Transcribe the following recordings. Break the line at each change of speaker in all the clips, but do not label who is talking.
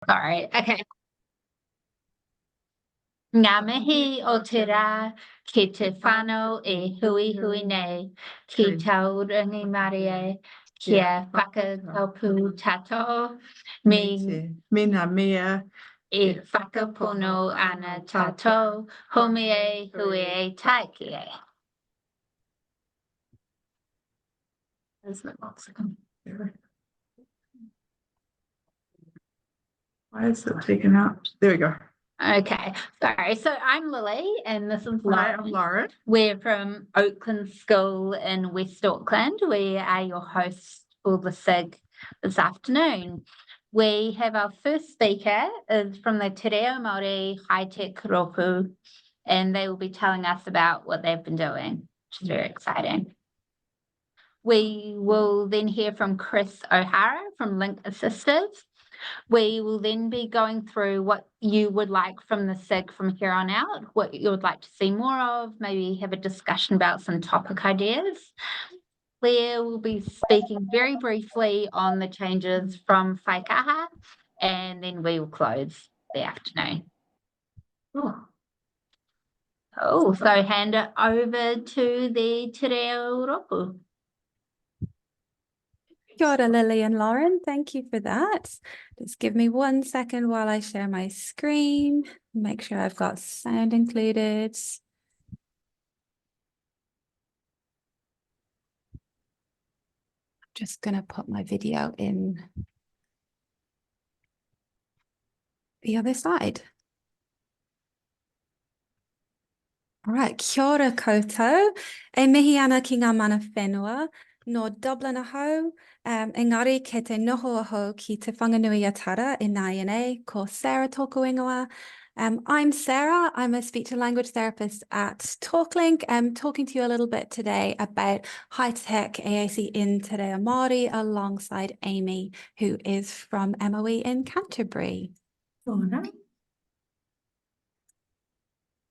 Sorry, okay. Ngā mihi o te rā, ki te whānau e hui hui nei, ki taurangi Māori e, kia whakataupu tātou,
Me ngā mea
e whakapono ana tātou, home e hui e taiki e.
Where's my lexicon? Why is it taken out? There we go.
Okay, sorry. So I'm Lily and this is
Hi,
Lauren.
I'm Lauren.
We're from Oakland School in West Auckland. We are your hosts for the SIG this afternoon. We have our first speaker is from the Reo Māori high-tech Rōpū, and they will be telling us about what they've been doing, which is very exciting. We will then hear from Chris O'Hara from LinkAssistive. We will then be going through what you would like from the SIG from here on out, what you would like to see more of, maybe have a discussion about some topic ideas. Claire will be speaking very briefly on the changes from Whaikaha, and then we will close the afternoon. Oh, so hand it over to the Te Reo Rōpū.
Kia ora, Lily and Lauren. Thank you for that. Just give me 1 second while I share my screen. Make sure I've got sound included. I'm just going to put my video in the other side. All right, kia ora koutou. E mihi ana ki ngā mana whenua. No Dublin aho, engari ke te noho aho ki te whanganui atara e nāianei, ko Sarah tōku ingoa. I'm Sarah, I'm a speech and language therapist at TalkLink. I'm talking to you a little bit today about high-tech AAC in Te Reo Māori alongside Amy, who is from MOE in Canterbury.
Doran.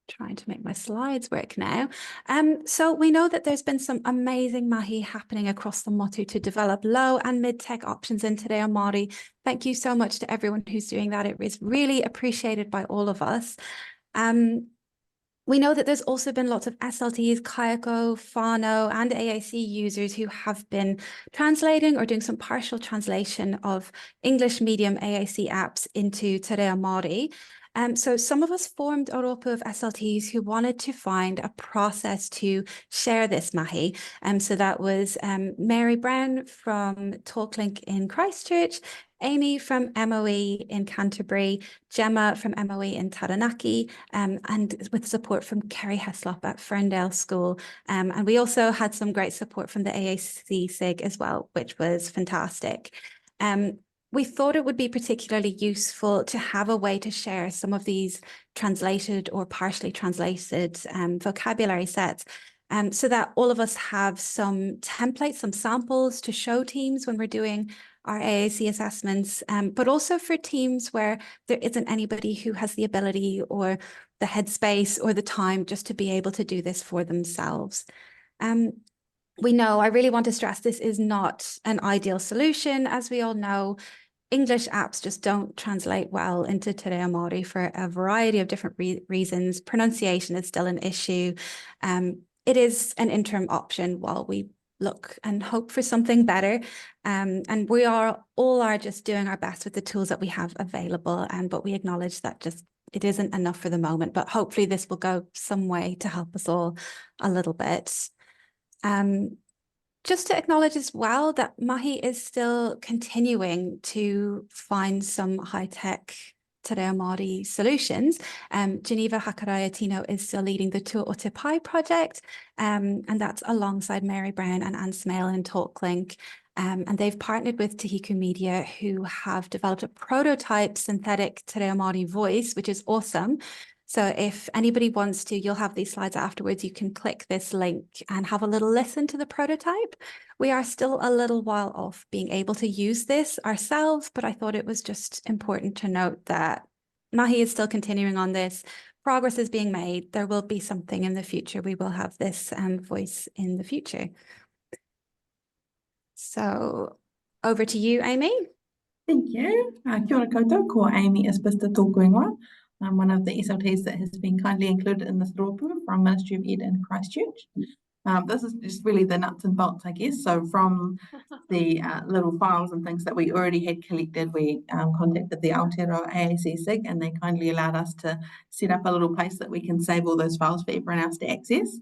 Trying to make my slides work now. So we know that there's been some amazing mahi happening across the motu to develop low and mid-tech options in Te Reo Māori. Thank you so much to everyone who's doing that. It is really appreciated by all of us. We know that there's also been lots of SLTs, kayako, whānau and AAC users who have been translating or doing some partial translation of English medium AAC apps into Te Reo Māori. So some of us formed a Rōpū of SLTs who wanted to find a process to share this mahi. So that was Mary Brown from TalkLink in Christchurch, Amy from MOE in Canterbury, Gemma from MOE in Taranaki, and with support from Kerry Heslop at Ferndale School. And we also had some great support from the AAC SIG as well, which was fantastic. We thought it would be particularly useful to have a way to share some of these translated or partially translated vocabulary sets so that all of us have some templates, some samples to show teams when we're doing our AAC assessments, but also for teams where there isn't anybody who has the ability or the headspace or the time just to be able to do this for themselves. We know, I really want to stress, this is not an ideal solution. As we all know, English apps just don't translate well into Te Reo Māori for a variety of different reasons. Pronunciation is still an issue. It is an interim option while we look and hope for something better. And we all are just doing our best with the tools that we have available. But we acknowledge that just it isn't enough for the moment, but hopefully this will go some way to help us all a little bit. Just to acknowledge as well that mahi is still continuing to find some high-tech Te Reo Māori solutions. Geneva Hakaraya Tino is still leading the Tua o Te Pai project, and that's alongside Mary Brown and Anne Smale in TalkLink. And they've partnered with Tahiku Media, who have developed a prototype synthetic Te Reo Māori voice, which is awesome. So if anybody wants to, you'll have these slides afterwards. You can click this link and have a little listen to the prototype. We are still a little while off being able to use this ourselves, but I thought it was just important to note that mahi is still continuing on this. Progress is being made. There will be something in the future. We will have this voice in the future. So over to you, Amy.
Thank you. Kia ora koutou, ko Amy Isbister tōku ingoa. I'm one of the SLTs that has been kindly included in this Rōpū from Ministry of Ed in Christchurch. This is just really the nuts and bolts, I guess. So from the little files and things that we already had collected, we contacted the Aotearoa AAC SIG, and they kindly allowed us to set up a little place that we can save all those files for everyone else to access.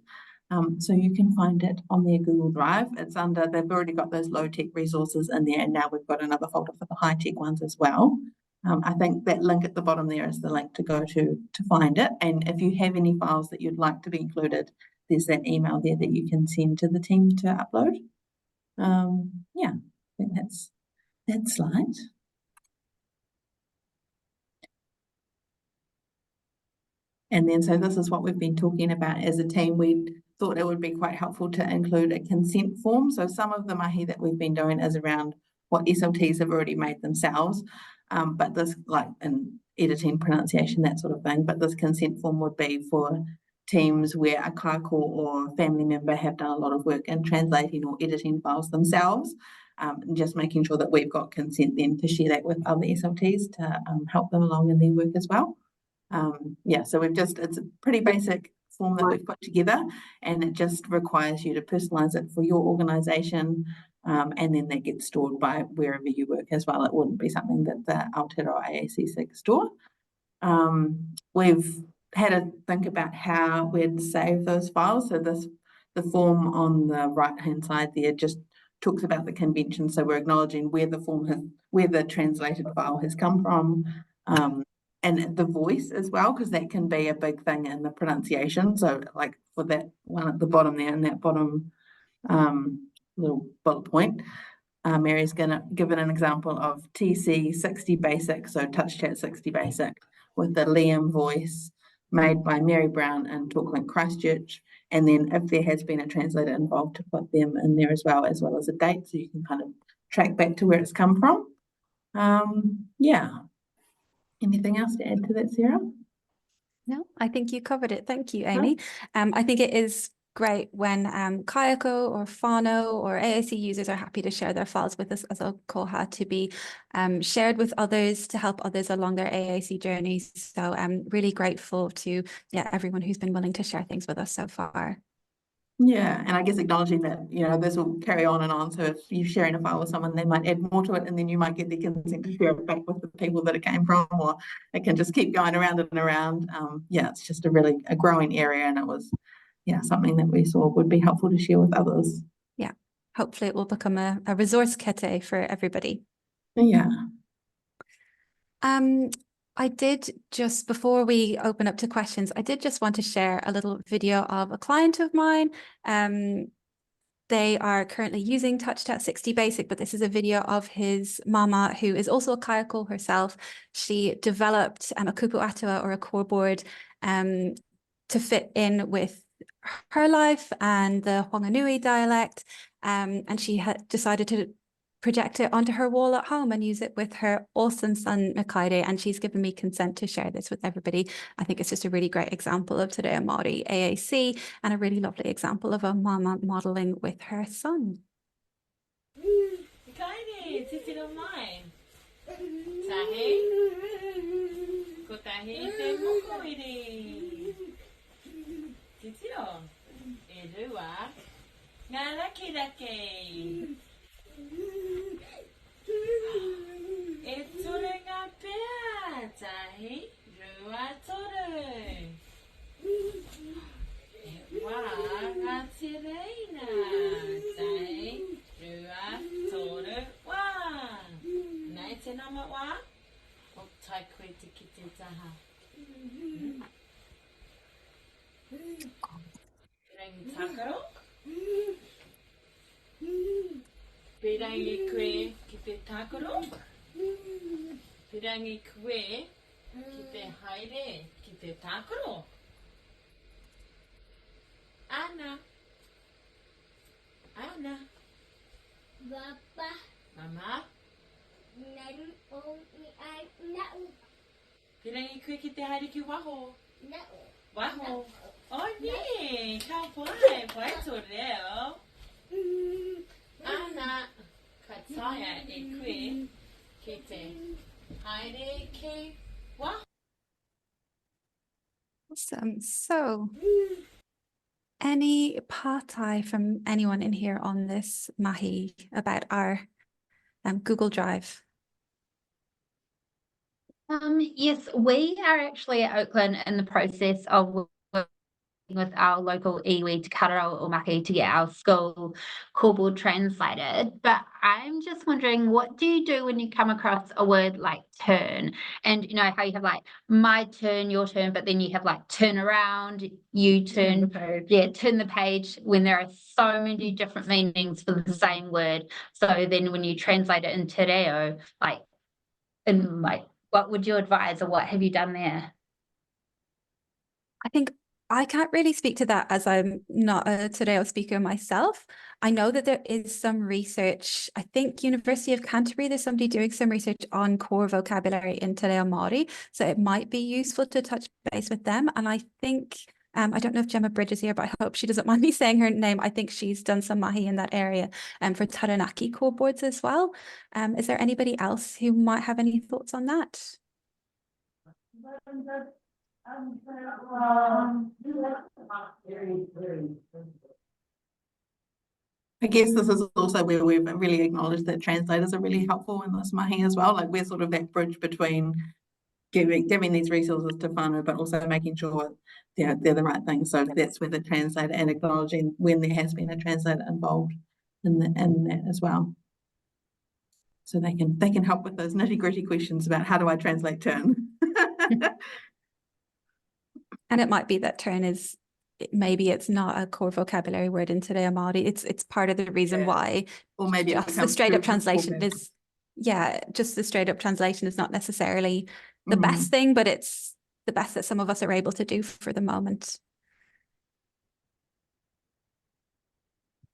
So you can find it on their Google Drive. It's under, they've already got those low-tech resources in there, and now we've got another folder for the high-tech ones as well. I think that link at the bottom there is the link to go to find it. And if you have any files that you'd like to be included, there's that email there that you can send to the team to upload. Yeah, I think that's that slide. And then, so this is what we've been talking about as a team. We thought it would be quite helpful to include a consent form. So some of the mahi that we've been doing is around what SLTs have already made themselves. But this, like in editing, pronunciation, that sort of thing. But this consent form would be for teams where a kāko or family member have done a lot of work in translating or editing files themselves. And just making sure that we've got consent then to share that with other SLTs to help them along in their work as well. Yeah, so we've just, it's a pretty basic form that we've put together, and it just requires you to personalize it for your organization, and then that gets stored by wherever you work as well. It wouldn't be something that the Aotearoa AAC SIG store. We've had a think about how we'd save those files. So the form on the right hand side there just talks about the convention. So we're acknowledging where the translated file has come from, and the voice as well, because that can be a big thing in the pronunciation. So like for that one at the bottom there, in that bottom little bullet point, Mary's given an example of TC 60 basic, so Touch Chat 60 basic, with the Liam voice made by Mary Brown in TalkLink Christchurch. And then if there has been a translator involved, to put them in there as well as a date, so you can kind of track back to where it's come from. Yeah. Anything else to add to that, Sarah?
No, I think you covered it. Thank you, Amy. I think it is great when Kayako or Whānau or AAC users are happy to share their files with us as a koha to be shared with others to help others along their AAC journeys. So I'm really grateful to everyone who's been willing to share things with us so far.
Yeah, and I guess acknowledging that, you know, this will carry on and on. So if you're sharing a file with someone, they might add more to it, and then you might get their consent to share it back with the people that it came from, or it can just keep going around and around. Yeah, it's just a growing area, and it was, something that we saw would be helpful to share with others.
Yeah, hopefully it will become a resource kete for everybody.
Yeah.
I did just, before we open up to questions, I did just want to share a little video of a client of mine. They are currently using TouchChat 60 Basic, but this is a video of his mama, who is also a kayako herself. She developed a kupu atua, or a core board, to fit in with her life and the Whanganui dialect. And she had decided to project it onto her wall at home and use it with her awesome son, Makaire, and she's given me consent to share this with everybody. I think it's just a really great example of Te Reo Māori AAC, and a really lovely example of a mama modelling with her son.
Makaire, te tiro mai. Tahi. Ko tahi te moko iri. Te tiro. E rua. Ngā raki raki. E tore ngā pēr, tahi, rua tore. E wā ngā te reina, tahi, rua tore wā. Nei te nama wā, o tai koe te ki te taha. Rangi takaro. Pirangi koe ki te tākaro. Pirangi koe ki te haere ki te tākaro. Ana. Ana.
Papa.
Mama.
Naru o ni ai nau.
Pirangi koe ki te haere ki waho.
Nau.
Waho. O ne, ka pai, pai tō reo. Ana, ka taia e koe ki te haere ke wā.
Awesome. So, any pātai from anyone in here on this mahi about our Google Drive?
Yes, we are actually at Oakland in the process of working with our local iwi Te Karakia AAC to get our school callboard translated. But I'm just wondering, what do you do when you come across a word like turn? And you know how you have like my turn, your turn, but then you have like turn around, you turn, turn the page, when there are so many different meanings for the same word. So then when you translate it into reo, what would you advise, or what have you done there?
I think I can't really speak to that as I'm not a Te Reo speaker myself. I know that there is some research. I think University of Canterbury, there's somebody doing some research on core vocabulary in Te Reo Māori. So it might be useful to touch base with them. And I think, I don't know if Gemma Bridge is here, but I hope she doesn't mind me saying her name. I think she's done some mahi in that area for Taranaki core boards as well. Is there anybody else who might have any thoughts on that?
I guess this is also where we've really acknowledged that translators are really helpful in this mahi as well. Like we're sort of that bridge between giving these resources to whānau, but also making sure they're the right thing. So that's where the translator, and acknowledging when there has been a translator involved in that as well. So they can help with those nitty-gritty questions about how do I translate turn.
And it might be that turn is, maybe it's not a core vocabulary word in Te Reo Māori. It's part of the reason why.
Or maybe
just the straight up translation is, just the straight up translation is not necessarily the best thing, but it's the best that some of us are able to do for the moment.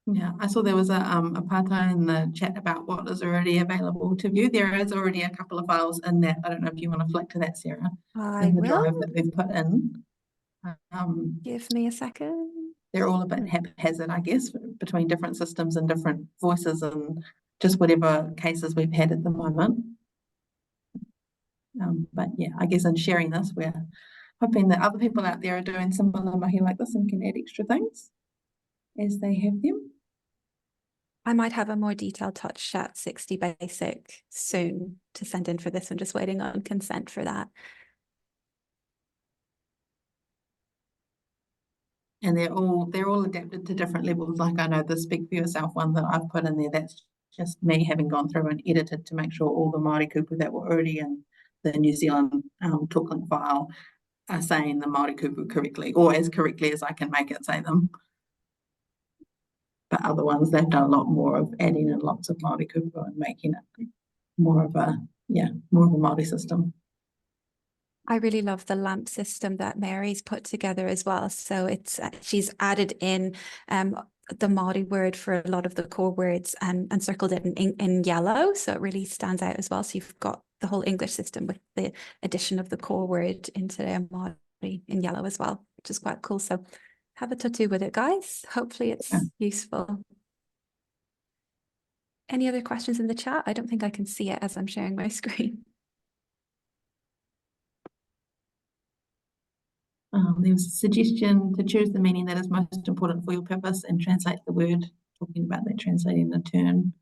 Yeah, I saw there was a pātai in the chat about what is already available to view. There is already a couple of files in that. I don't know if you want to flick to that, Sarah.
I
in the
will.
drive that we've put in.
Give me a second.
They're all a bit haphazard, I guess, between different systems and different voices and just whatever cases we've had at the moment. But yeah, I guess in sharing this, we're hoping that other people out there are doing similar mahi like this and can add extra things as they have them.
I might have a more detailed touch chat 60 basic soon to send in for this. I'm just waiting on consent for that.
And they're all adapted to different levels. Like I know the Speak for Yourself one that I've put in there, that's just me having gone through and edited to make sure all the Māori kupu that were already in the New Zealand TalkLink file are saying the Māori kupu correctly, or as correctly as I can make it say them. But other ones, they've done a lot more of adding in lots of Māori kupu and making it more of a Māori system.
I really love the LAMP system that Mary's put together as well. So it's she's added in the Māori word for a lot of the core words and circled it in yellow. So it really stands out as well. So you've got the whole English system with the addition of the core word into Māori in yellow as well, which is quite cool. So have a tattoo with it, guys. Hopefully it's useful. Any other questions in the chat? I don't think I can see it as I'm sharing my screen.
There was a suggestion to choose the meaning that is most important for your purpose and translate the word, talking about that translating the turn.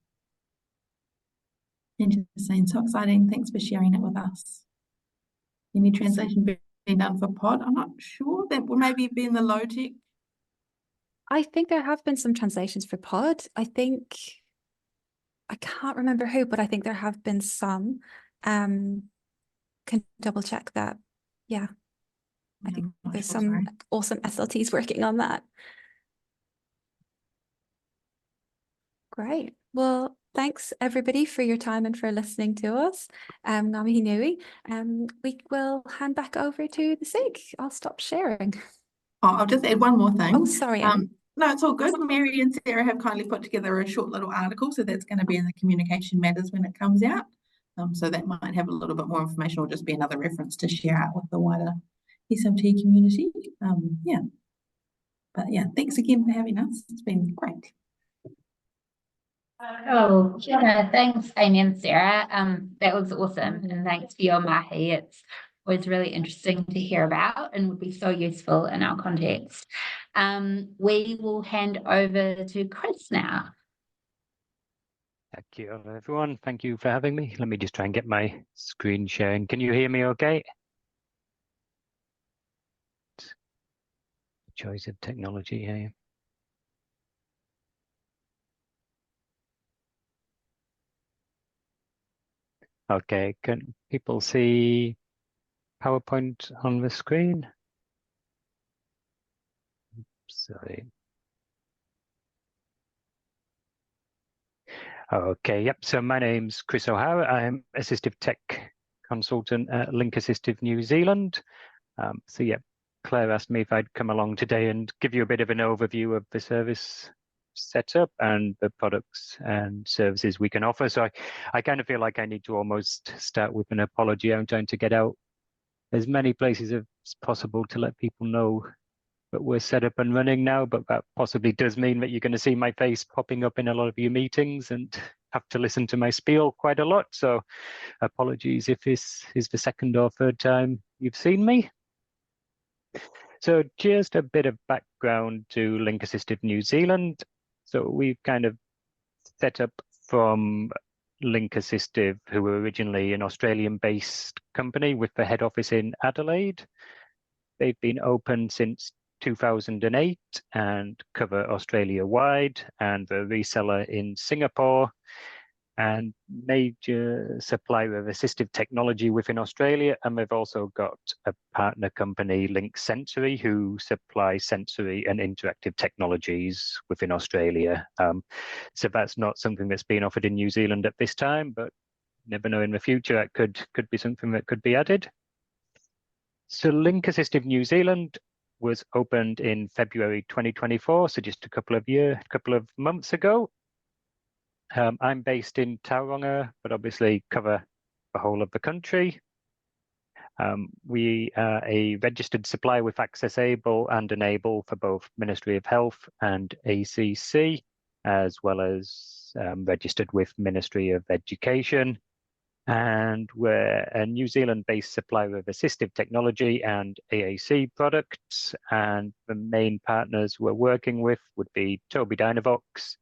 And just saying, so exciting, thanks for sharing it with us. Any translation being done for pod? I'm not sure, that will maybe be in the low tech.
I think there have been some translations for pod. I can't remember who, but I think there have been some. Can double check that. Yeah. I think there's some awesome SLTs working on that. Great. Well, thanks everybody for your time and for listening to us. Ngā mihi nui. We will hand back over to the SIG. I'll stop sharing.
Oh, I'll just add one more thing.
Oh, sorry.
No, it's all good. Mary and Sarah have kindly put together a short little article, so that's going to be in the Communication Matters when it comes out. So that might have a little bit more information, or just be another reference to share out with the wider SLT community. But yeah, thanks again for having us. It's been great.
Oh, yeah, thanks, Amy and Sarah. That was awesome, and thanks for your mahi. It's always really interesting to hear about and would be so useful in our context. We will hand over to Chris now.
Thank you, everyone. Thank you for having me. Let me just try and get my screen sharing. Can you hear me okay? Choice of technology here. Okay, can people see PowerPoint on the screen? Sorry. Okay, yep. So my name's Chris O'Hara. I'm Assistive Tech Consultant at LinkAssistive New Zealand. So yeah, Claire asked me if I'd come along today and give you a bit of an overview of the service setup and the products and services we can offer. So I kind of feel like I need to almost start with an apology. I'm trying to get out as many places as possible to let people know that we're set up and running now, but that possibly does mean that you're going to see my face popping up in a lot of your meetings and have to listen to my spiel quite a lot. So apologies if this is the second or third time you've seen me. So just a bit of background to LinkAssistive New Zealand. So we've kind of set up from LinkAssistive, who were originally an Australian-based company with the head office in Adelaide. They've been open since 2008 and cover Australia-wide, and the reseller in Singapore, and major supplier of assistive technology within Australia. And we've also got a partner company, Link Sensory, who supply sensory and interactive technologies within Australia. So that's not something that's being offered in New Zealand at this time, but never know in the future, it could be something that could be added. So LinkAssistive New Zealand was opened in February 2024, so just a couple of months ago. I'm based in Tauranga, but obviously cover the whole of the country. We are a registered supplier with Access Able and Enable for both Ministry of Health and ACC, as well as registered with Ministry of Education. And we're a New Zealand-based supplier of assistive technology and AAC products. And the main partners we're working with would be Tobii Dynavox,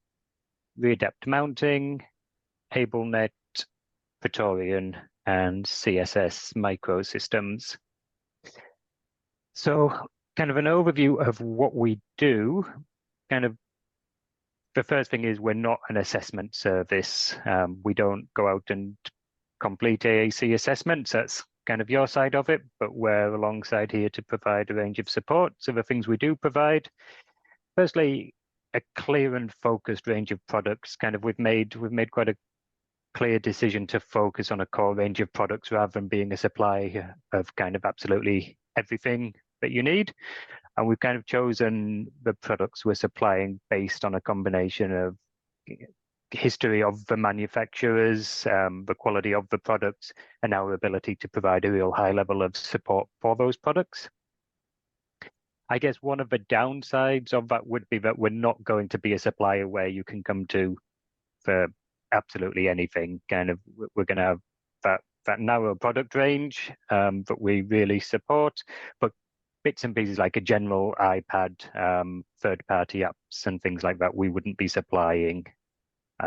Readapt Mounting, AbleNet, Praetorian, and CSS Microsystems. So kind of an overview of what we do. Kind of the first thing is we're not an assessment service. We don't go out and complete AAC assessments. That's kind of your side of it, but we're alongside here to provide a range of support. So the things we do provide, firstly, a clear and focused range of products. Kind of we've made quite a clear decision to focus on a core range of products rather than being a supply of kind of absolutely everything that you need. And we've kind of chosen the products we're supplying based on a combination of history of the manufacturers, the quality of the products, and our ability to provide a real high level of support for those products. I guess one of the downsides of that would be that we're not going to be a supplier where you can come to for absolutely anything. Kind of, we're going to have that narrow product range that we really support, but bits and pieces like a general iPad, third-party apps and things like that, we wouldn't be supplying.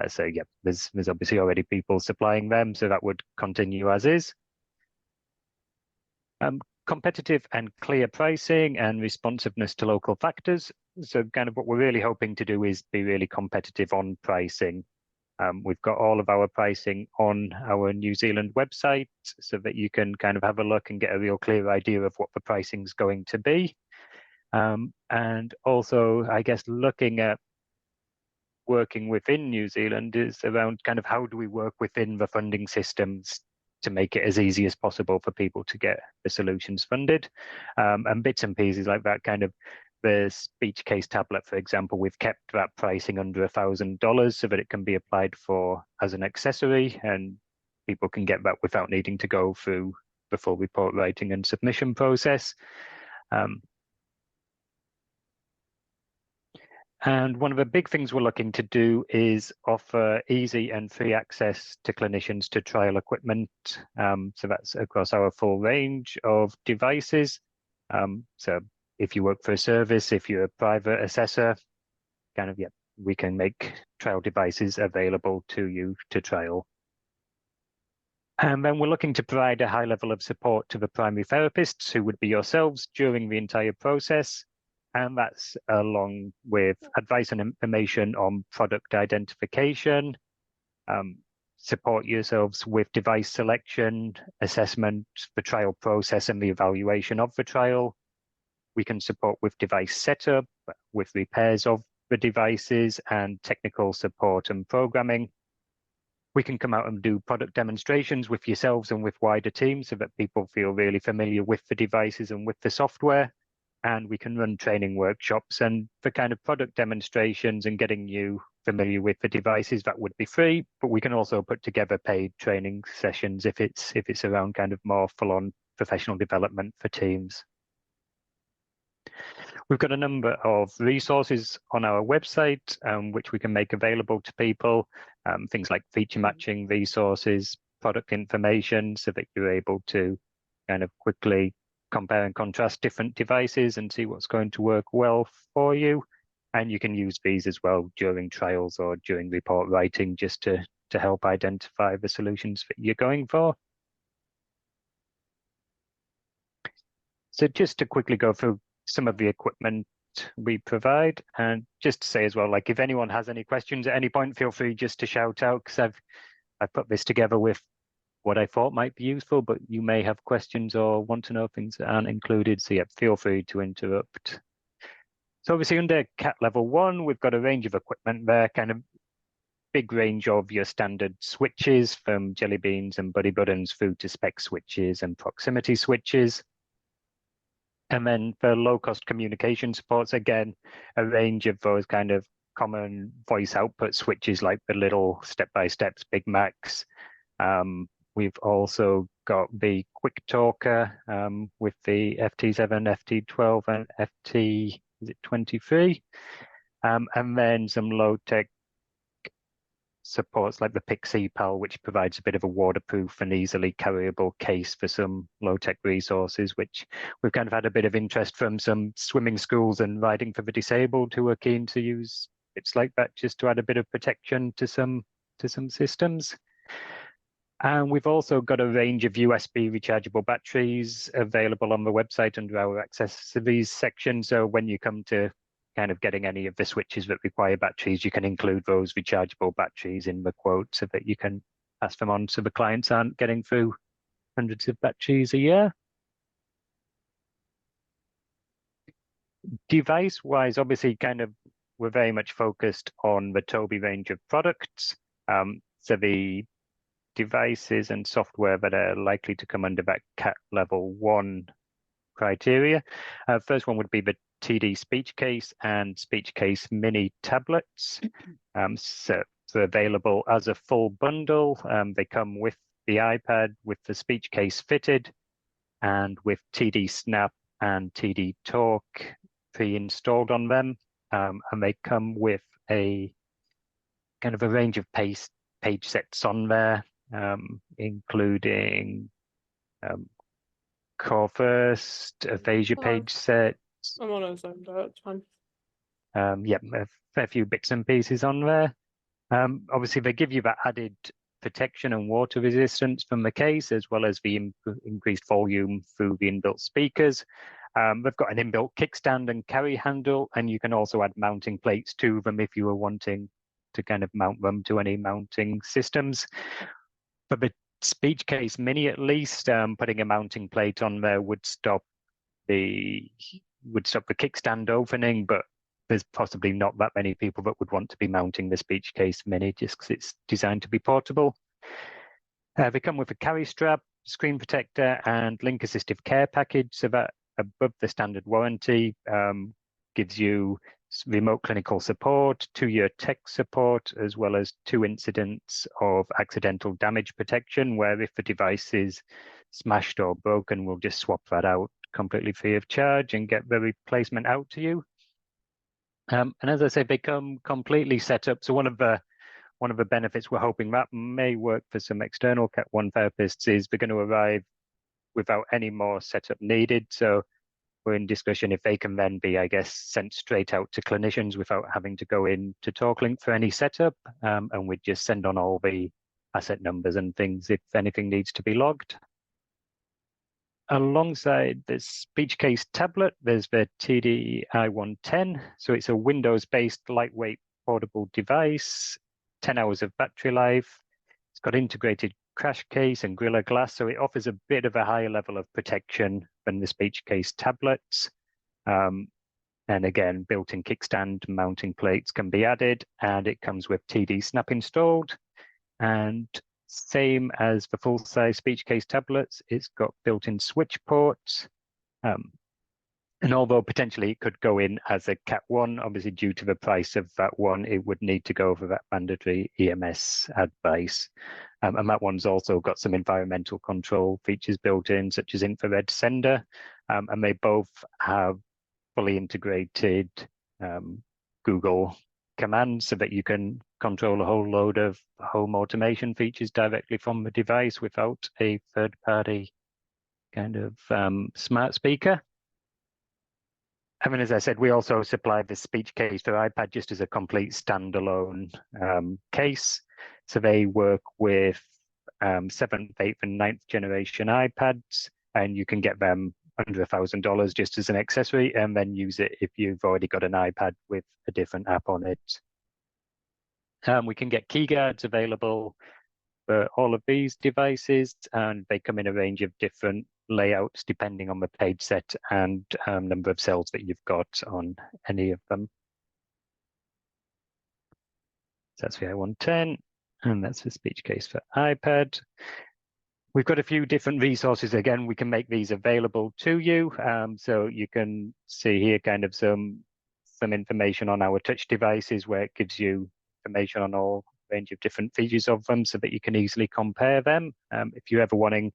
So yeah, there's obviously already people supplying them, so that would continue as is. Competitive and clear pricing and responsiveness to local factors. So kind of what we're really hoping to do is be really competitive on pricing. We've got all of our pricing on our New Zealand website so that you can kind of have a look and get a real clear idea of what the pricing is going to be. And also, I guess, looking at working within New Zealand is around kind of how do we work within the funding systems to make it as easy as possible for people to get the solutions funded. And bits and pieces like that, kind of the speech case tablet, for example, we've kept that pricing under $1,000 so that it can be applied for as an accessory and people can get that without needing to go through the full report writing and submission process. And one of the big things we're looking to do is offer easy and free access to clinicians to trial equipment. So that's across our full range of devices. So if you work for a service, if you're a private assessor, kind of, yeah, we can make trial devices available to you to trial. And then we're looking to provide a high level of support to the primary therapists, who would be yourselves, during the entire process. And that's along with advice and information on product identification, support yourselves with device selection, assessment, the trial process and the evaluation of the trial. We can support with device setup, with repairs of the devices and technical support and programming. We can come out and do product demonstrations with yourselves and with wider teams so that people feel really familiar with the devices and with the software. And we can run training workshops, and the kind of product demonstrations and getting you familiar with the devices, that would be free, but we can also put together paid training sessions if it's around kind of more full-on professional development for teams. We've got a number of resources on our website, which we can make available to people, things like feature matching resources, product information, so that you're able to kind of quickly compare and contrast different devices and see what's going to work well for you. And you can use these as well during trials or during report writing, just to help identify the solutions that you're going for. So just to quickly go through some of the equipment we provide, and just to say as well, like if anyone has any questions at any point, feel free just to shout out, because I've put this together with what I thought might be useful, but you may have questions or want to know things that aren't included. So yeah, feel free to interrupt. So obviously under CAT level 1, we've got a range of equipment there, kind of big range of your standard switches, from jelly beans and buddy buttons through to spec switches and proximity switches. And then for low-cost communication supports, again, a range of those kind of common voice output switches, like the little step-by-steps, Big Macs. We've also got the Quick Talker with the FT7, FT12, and FT23. And then some low-tech supports like the Pixie Pal, which provides a bit of a waterproof and easily carryable case for some low-tech resources, which we've kind of had a bit of interest from some swimming schools and riding for the disabled, who are keen to use bits like that just to add a bit of protection to some systems. And we've also got a range of USB rechargeable batteries available on the website under our accessories section. So when you come to kind of getting any of the switches that require batteries, you can include those rechargeable batteries in the quote so that you can pass them on so the clients aren't getting through hundreds of batteries a year. Device-wise, obviously, kind of we're very much focused on the Tobii range of products. So the devices and software that are likely to come under that CAT level 1 criteria. First one would be the TD Speech Case and Speech Case Mini tablets. So they're available as a full bundle. They come with the iPad, with the speech case fitted, and with TD Snap and TD Talk pre-installed on them. And they come with a kind of a range of page sets on there, including Core First, aphasia page sets.
I'm on his own, that's fine.
Yeah, a fair few bits and pieces on there. Obviously, they give you that added protection and water resistance from the case, as well as the increased volume through the inbuilt speakers. They've got an inbuilt kickstand and carry handle, and you can also add mounting plates to them if you were wanting to kind of mount them to any mounting systems. But the Speech Case Mini, at least, putting a mounting plate on there would stop the kickstand opening, but there's possibly not that many people that would want to be mounting the Speech Case Mini just because it's designed to be portable. They come with a carry strap, screen protector, and LinkAssistive care package, so that above the standard warranty gives you remote clinical support, 2-year tech support, as well as 2 incidents of accidental damage protection, where if the device is smashed or broken, we'll just swap that out completely free of charge and get the replacement out to you. And as I say, they come completely set up. So one of the benefits we're hoping that may work for some external Cat 1 therapists is they're going to arrive without any more setup needed. So we're in discussion if they can then be, I guess, sent straight out to clinicians without having to go in to TalkLink for any setup. And we'd just send on all the asset numbers and things if anything needs to be logged. Alongside the speech case tablet, there's the TD I110. So it's a Windows-based lightweight portable device, 10 hours of battery life. It's got integrated crash case and Gorilla Glass, so it offers a bit of a higher level of protection than the speech case tablets. And again, built-in kickstand mounting plates can be added, and it comes with TD Snap installed. And same as the full-size speech case tablets, it's got built-in switch ports. And although potentially it could go in as a Cat 1, obviously due to the price of that one, it would need to go over that mandatory EMS advice. And that one's also got some environmental control features built in, such as infrared sender. And they both have fully integrated Google commands so that you can control a whole load of home automation features directly from the device without a third-party kind of smart speaker. I mean, as I said, we also supply the speech case for iPad just as a complete standalone case. So they work with 7th, 8th, and 9th generation iPads, and you can get them under $1,000 just as an accessory, and then use it if you've already got an iPad with a different app on it. We can get key guards available for all of these devices, and they come in a range of different layouts depending on the page set and number of cells that you've got on any of them. So that's the I110, and that's the speech case for iPad. We've got a few different resources. Again, we can make these available to you. So you can see here kind of some information on our touch devices where it gives you information on all range of different features of them so that you can easily compare them. If you're ever wanting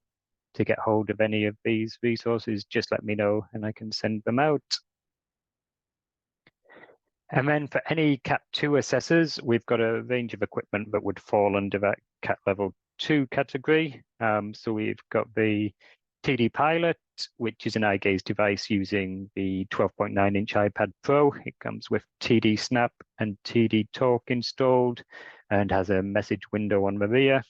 to get hold of any of these resources, just let me know and I can send them out. And then for any Cat 2 assessors, we've got a range of equipment that would fall under that Cat Level 2 category. So we've got the TD Pilot, which is an eye gaze device using the 12.9-inch iPad Pro. It comes with TD Snap and TD Talk installed and has a message window on the rear.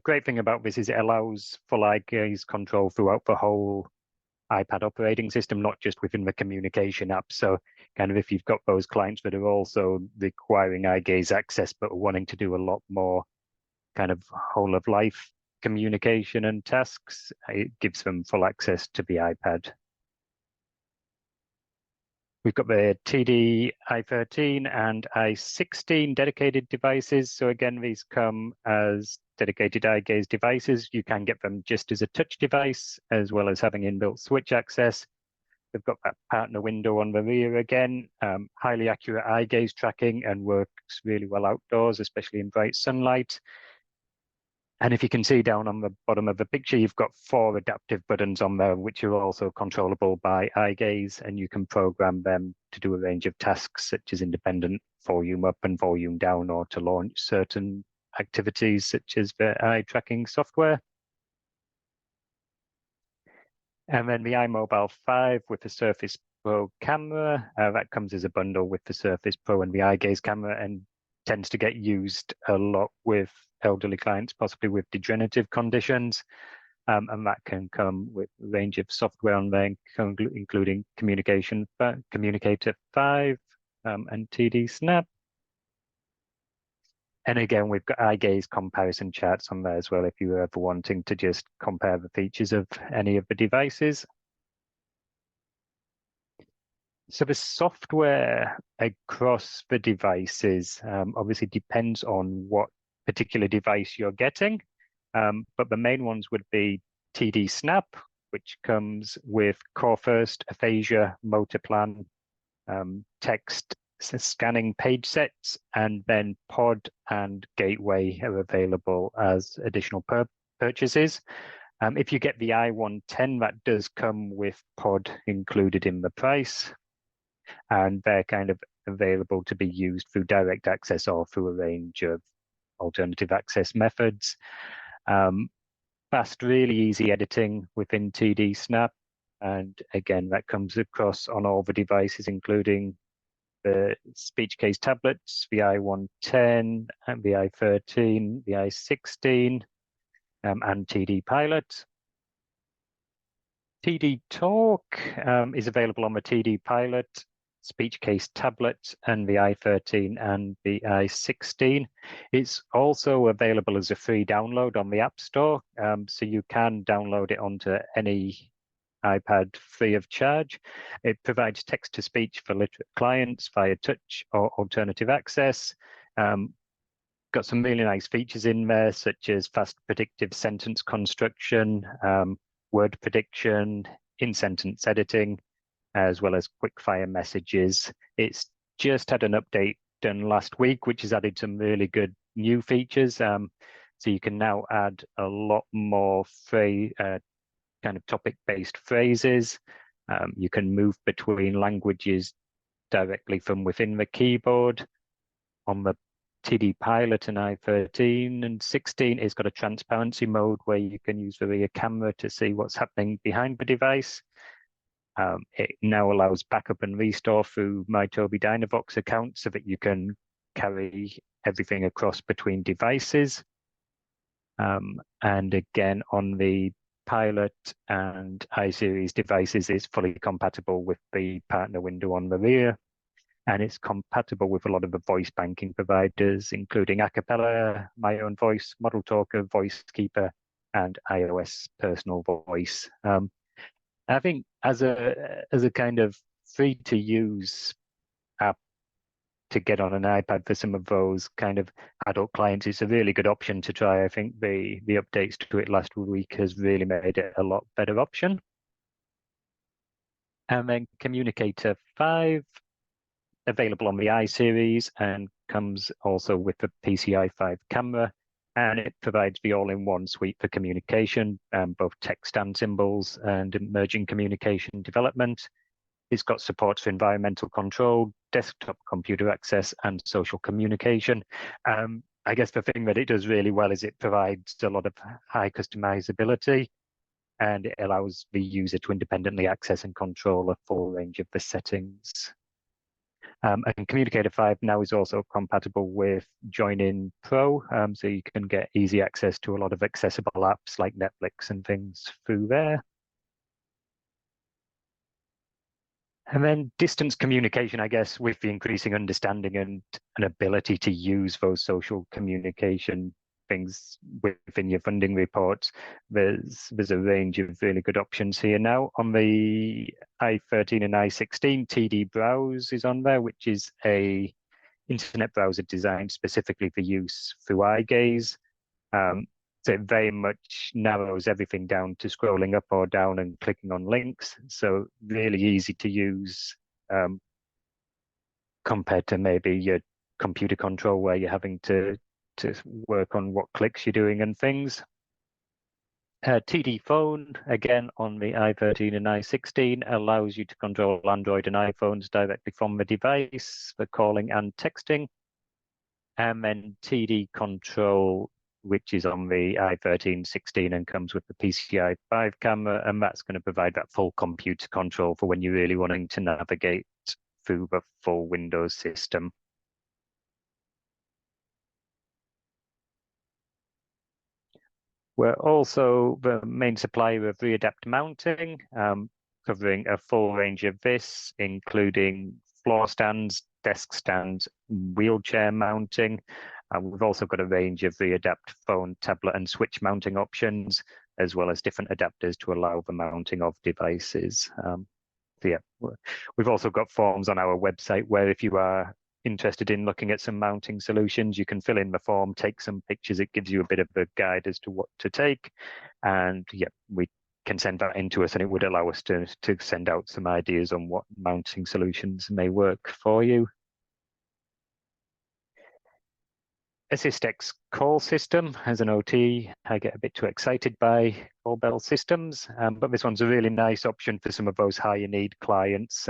Great thing about this is it allows full eye gaze control throughout the whole iPad operating system, not just within the communication app. So kind of if you've got those clients that are also requiring eye gaze access but wanting to do a lot more kind of whole of life communication and tasks, it gives them full access to the iPad. We've got the TD I13 and I16 dedicated devices. So again, these come as dedicated eye gaze devices. You can get them just as a touch device, as well as having inbuilt switch access. They've got that partner window on the rear again, highly accurate eye gaze tracking, and works really well outdoors, especially in bright sunlight. And if you can see down on the bottom of the picture, you've got 4 adaptive buttons on there, which are also controllable by eye gaze, and you can program them to do a range of tasks, such as independent volume up and volume down, or to launch certain activities, such as the eye tracking software. And then the iMobile 5 with the Surface Pro camera, that comes as a bundle with the Surface Pro and the eye gaze camera, and tends to get used a lot with elderly clients, possibly with degenerative conditions. And that can come with a range of software on there, including Communicator 5 and TD Snap. And again, we've got eye gaze comparison charts on there as well, if you're ever wanting to just compare the features of any of the devices. So the software across the devices obviously depends on what particular device you're getting, but the main ones would be TD Snap, which comes with Core First, Aphasia, Motor Plan, text scanning page sets, and then Pod and Gateway are available as additional purchases. If you get the I110, that does come with Pod included in the price. and they're kind of available to be used through direct access or through a range of alternative access methods. Fast, really easy editing within TD Snap, and again, that comes across on all the devices, including the speech case tablets, the i110, and the i13, the i16, and TD Pilot. TD Talk is available on the TD Pilot, speech case tablet, and the i13 and the i16. It's also available as a free download on the App Store, so you can download it onto any iPad free of charge. It provides text-to-speech for literate clients via touch or alternative access. Got some really nice features in there, such as fast predictive sentence construction, word prediction, in-sentence editing, as well as quick-fire messages. It's just had an update done last week, which has added some really good new features. So you can now add a lot more kind of topic-based phrases. You can move between languages directly from within the keyboard. On the TD Pilot and i13 and 16, it's got a transparency mode where you can use the rear camera to see what's happening behind the device. It now allows backup and restore through My Tobii Dynavox account so that you can carry everything across between devices. And again, on the Pilot and iSeries devices, it's fully compatible with the partner window on the rear. And it's compatible with a lot of the voice banking providers, including Acapella, My Own Voice, Model Talker, Voice Keeper, and iOS Personal Voice. I think as a kind of free-to-use app to get on an iPad for some of those kind of adult clients, it's a really good option to try. I think the updates to it last week has really made it a lot better option. And then Communicator 5, available on the iSeries and comes also with the PCI 5 camera, and it provides the all-in-one suite for communication, both text and symbols, and emerging communication development. It's got support for environmental control, desktop computer access, and social communication. I guess the thing that it does really well is it provides a lot of high customizability, and it allows the user to independently access and control a full range of the settings. And Communicator 5 now is also compatible with Join-in Pro, so you can get easy access to a lot of accessible apps like Netflix and things through there. And then distance communication, I guess, with the increasing understanding and an ability to use those social communication things within your funding reports, there's a range of really good options here now. On the i13 and i16, TD Browse is on there, which is a internet browser designed specifically for use through eye gaze. So it very much narrows everything down to scrolling up or down and clicking on links. So really easy to use compared to maybe your computer control where you're having to work on what clicks you're doing and things. TD Phone, again on the i13 and i16, allows you to control Android and iPhones directly from the device for calling and texting. And then TD Control, which is on the i13, 16 and comes with the PCI 5 camera, and that's going to provide that full computer control for when you're really wanting to navigate through the full Windows system. We're also the main supplier of Readapt mounting, covering a full range of this, including floor stands, desk stands, wheelchair mounting. We've also got a range of Readapt phone, tablet, and switch mounting options, as well as different adapters to allow the mounting of devices. So yeah, we've also got forms on our website where if you are interested in looking at some mounting solutions, you can fill in the form, take some pictures. It gives you a bit of a guide as to what to take. And yeah, we can send that into us and it would allow us to send out some ideas on what mounting solutions may work for you. AssistX call system. As an OT, I get a bit too excited by call bell systems, but this one's a really nice option for some of those higher need clients,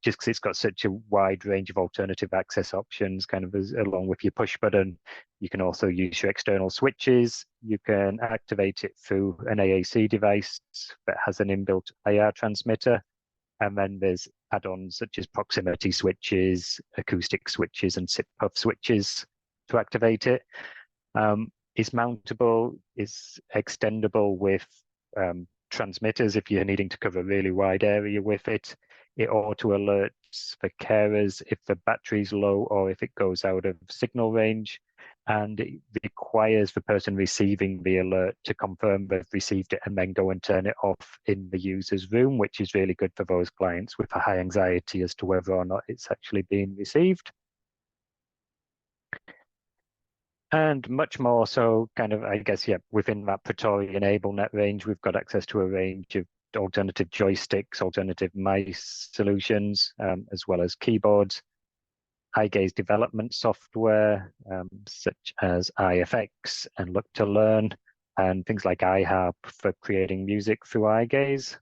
just because it's got such a wide range of alternative access options, kind of along with your push button. You can also use your external switches. You can activate it through an AAC device that has an inbuilt IR transmitter. And then there's add-ons such as proximity switches, acoustic switches, and SIP puff switches to activate it. It's mountable, it's extendable with transmitters if you're needing to cover a really wide area with it. It auto alerts for carers if the battery's low or if it goes out of signal range. And it requires the person receiving the alert to confirm they've received it and then go and turn it off in the user's room, which is really good for those clients with a high anxiety as to whether or not it's actually being received. And much more so, kind of, I guess, yeah, within that Pretoria EnableNet range, we've got access to a range of alternative joysticks, alternative mice solutions, as well as keyboards. Eye gaze development software, such as IFX and Look to Learn, and things like iHarp for creating music through eye gaze.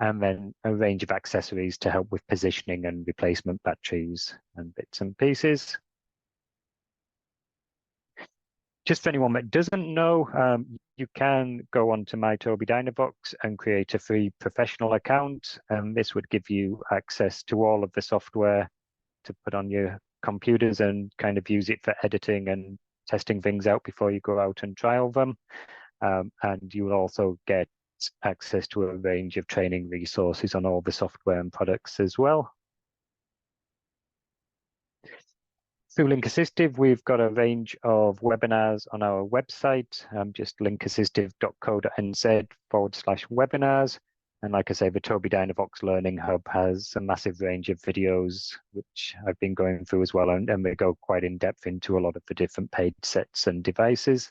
And then a range of accessories to help with positioning and replacement batteries and bits and pieces. Just for anyone that doesn't know, you can go onto My Tobii Dynavox and create a free professional account. And this would give you access to all of the software to put on your computers and kind of use it for editing and testing things out before you go out and trial them. And you will also get access to a range of training resources on all the software and products as well. Through LinkAssistive, we've got a range of webinars on our website, just linkassistive.co.nz/webinars. And like I say, the Tobii Dynavox Learning Hub has a massive range of videos, which I've been going through as well, and they go quite in depth into a lot of the different paid sets and devices.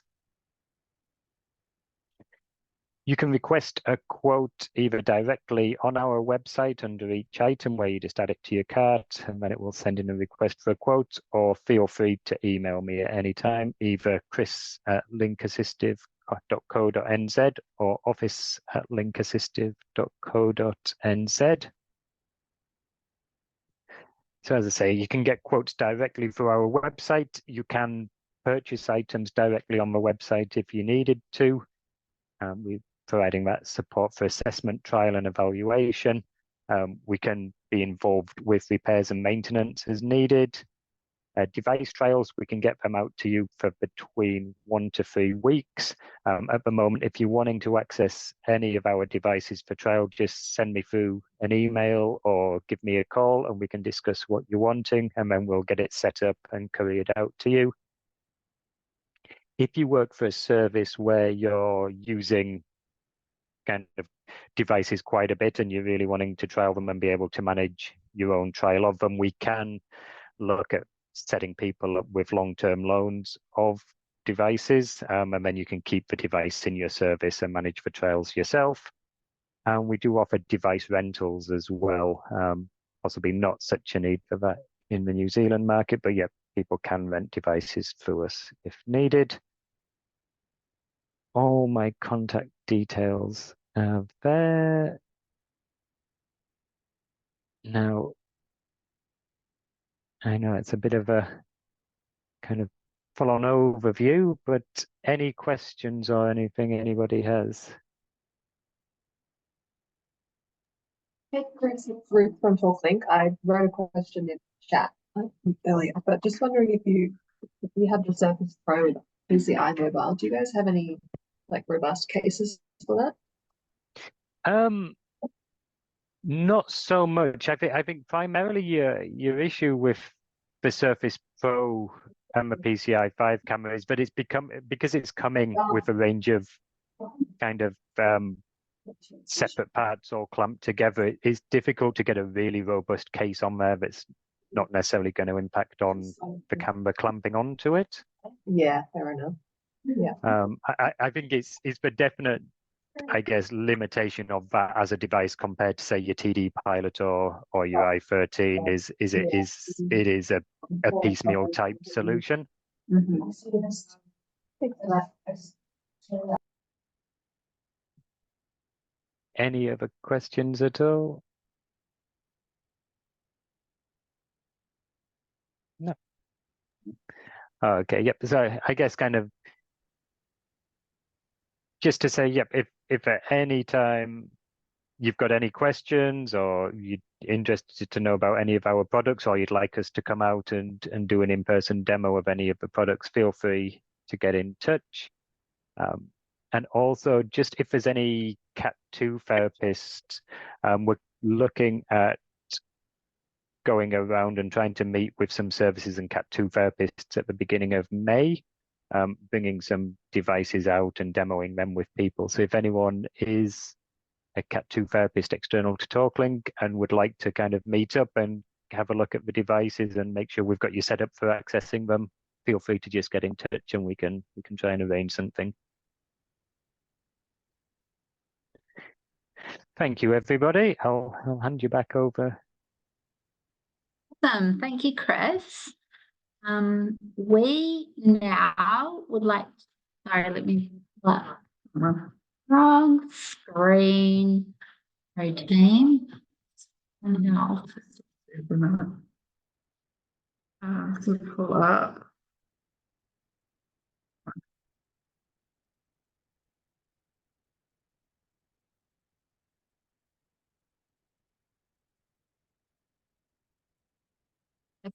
You can request a quote either directly on our website under each item where you just add it to your cart and then it will send in a request for a quote, or feel free to email me at any time, either chris@linkassistive.co.nz or office@linkassistive.co.nz. So as I say, you can get quotes directly through our website. You can purchase items directly on the website if you needed to. We're providing that support for assessment, trial and evaluation. We can be involved with repairs and maintenance as needed. Device trials, we can get them out to you for between 1 to 3 weeks. At the moment, if you're wanting to access any of our devices for trial, just send me through an email or give me a call and we can discuss what you're wanting and then we'll get it set up and couriered out to you. If you work for a service where you're using kind of devices quite a bit and you're really wanting to trial them and be able to manage your own trial of them, we can look at setting people up with long-term loans of devices, and then you can keep the device in your service and manage the trials yourself. And we do offer device rentals as well, possibly not such a need for that in the New Zealand market, but yeah, people can rent devices through us if needed. All my contact details are there. Now, I know it's a bit of a kind of full-on overview, but any questions or anything anybody has?
Hey, Chris, it's Ruth from TalkLink. I wrote a question in chat earlier, but just wondering if you have the Surface Pro PCI mobile, do you guys have any like robust cases for that?
Not so much. I think primarily your issue with the Surface Pro and the PCI 5 cameras, but it's because it's coming with a range of kind of separate parts all clamped together. It's difficult to get a really robust case on there that's not necessarily going to impact on the camera clamping onto it.
Yeah, fair enough. Yeah.
I think it's the definite, I guess, limitation of that as a device compared to say your TD Pilot or your i13 is it is a piecemeal type solution. Any other questions at all? No. Okay, yep. So I guess kind of just to say, yep, if at any time you've got any questions or you're interested to know about any of our products, or you'd like us to come out and do an in-person demo of any of the products, feel free to get in touch. And also, just if there's any Cat 2 therapists, we're looking at going around and trying to meet with some services and Cat 2 therapists at the beginning of May, bringing some devices out and demoing them with people. So if anyone is a Cat 2 therapist external to TalkLink and would like to kind of meet up and have a look at the devices and make sure we've got you set up for accessing them, feel free to just get in touch and we can try and arrange something. Thank you, everybody. I'll hand you back over.
Awesome. Thank you, Chris. We now would like, sorry, let me, wrong screen, routine. And now, pull up.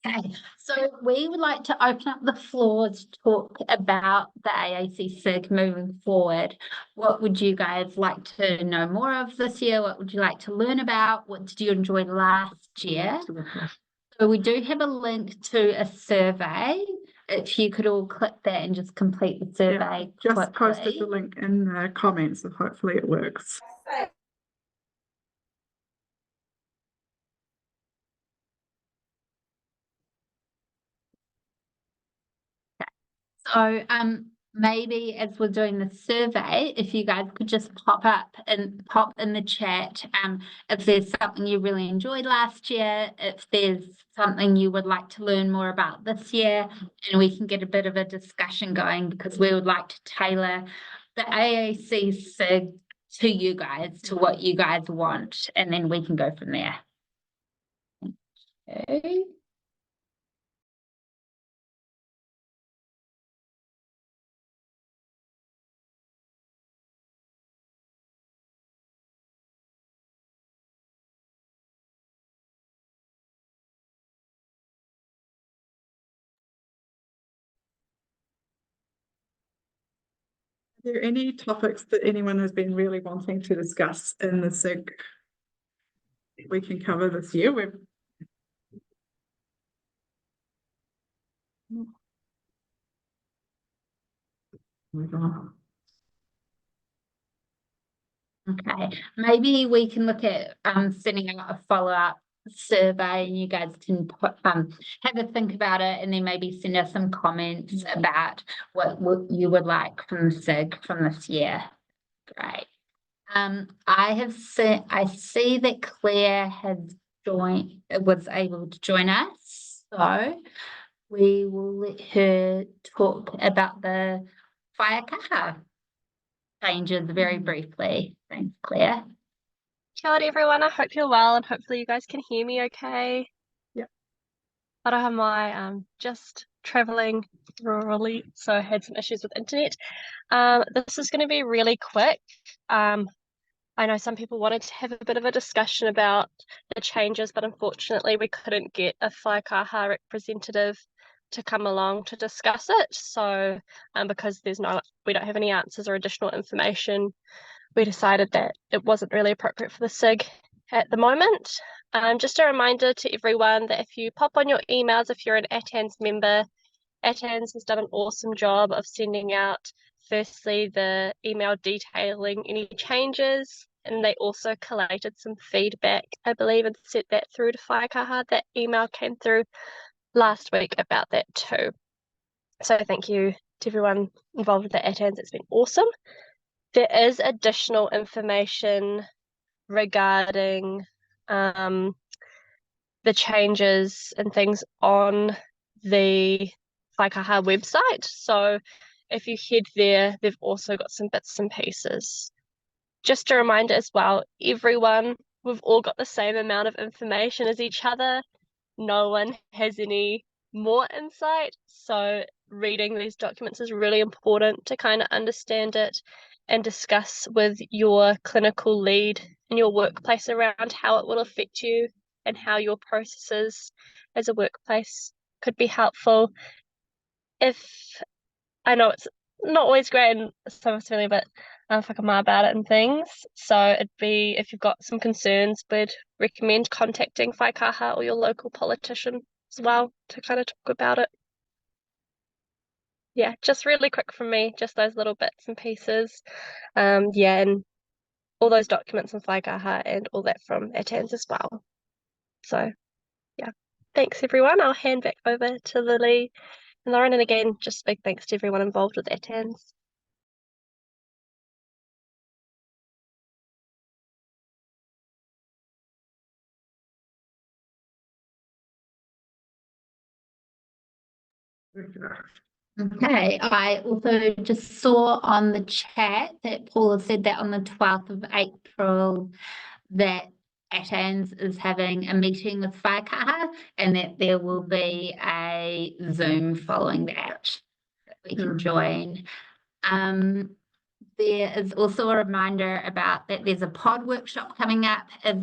Okay, so we would like to open up the floor to talk about the AAC SIG moving forward. What would you guys like to know more of this year? What would you like to learn about? What did you enjoy last year? So we do have a link to a survey. If you could all click that and just complete the survey.
Just
quickly.
posted the link in the comments, so hopefully it works.
So maybe as we're doing the survey, if you guys could just pop in the chat if there's something you really enjoyed last year, if there's something you would like to learn more about this year, and we can get a bit of a discussion going, because we would like to tailor the AAC SIG to you guys, to what you guys want, and then we can go from there. Okay.
Are there any topics that anyone has been really wanting to discuss in the SIG we can cover this year?
Okay, maybe we can look at sending out a follow-up survey, and you guys can put have a think about it, and then maybe send us some comments about what you would like from the SIG from this year. Great. I see that Claire was able to join us, so we will let her talk about the Whaikaha changes very briefly. Thanks, Claire.
Kia ora everyone, I hope you're well and hopefully you guys can hear me okay.
Yeah.
Aroha mai, just traveling rurally, so I had some issues with internet. This is going to be really quick. I know some people wanted to have a bit of a discussion about the changes, but unfortunately we couldn't get a Whaikaha representative to come along to discuss it. So because we don't have any answers or additional information, we decided that it wasn't really appropriate for the SIG at the moment. Just a reminder to everyone that if you pop on your emails, if you're an ATANS member, ATANS has done an awesome job of sending out firstly the email detailing any changes, and they also collated some feedback, I believe, and sent that through to Whaikaha. That email came through last week about that too. So thank you to everyone involved with the ATANS, it's been awesome. There is additional information regarding the changes and things on the Whaikaha website. So if you head there, they've also got some bits and pieces. Just a reminder as well, everyone, we've all got the same amount of information as each other. No one has any more insight. So reading these documents is really important to kind of understand it and discuss with your clinical lead in your workplace around how it will affect you and how your processes as a workplace could be helpful. If I know it's not always great and someone's feeling a bit whakama about it and things, so it'd be, if you've got some concerns, we'd recommend contacting Whaikaha or your local politician as well to kind of talk about it. Yeah, just really quick from me, just those little bits and pieces. Yeah, and all those documents from Whaikaha and all that from ATANZ as well. So yeah, thanks everyone. I'll hand back over to Lily and Lauren, and again, just big thanks to everyone involved with ATANZ.
Okay, I also just saw on the chat that Paula said that on the 12th of April that ATANZ is having a meeting with Whaikaha and that there will be a Zoom following that we can join. There is also a reminder about that there's a pod workshop coming up as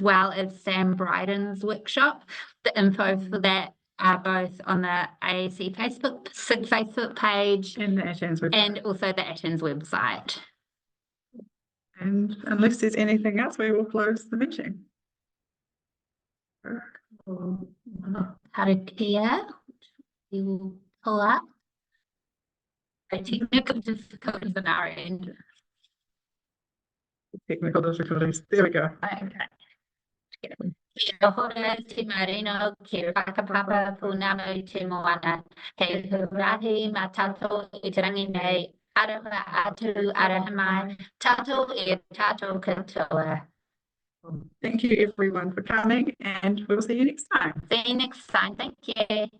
well as Sam Bryden's workshop. The info for that are both on the AAC SIG Facebook page
And the ATANZ website.
and also the ATANZ website.
And unless there's anything else, we will close the meeting.
Karakia, we will pull up. Technical difficulties on our end.
Technical difficulties. There we go.
Okay. Kia ora te marino, ki whakapapa pūnamu te moana. Hei hurahi ma tātou I te rangi nei, araha atu araha mai, tātou I tātou katoa.
Thank you everyone for coming, and we'll see you next time.
See you next time. Thank you.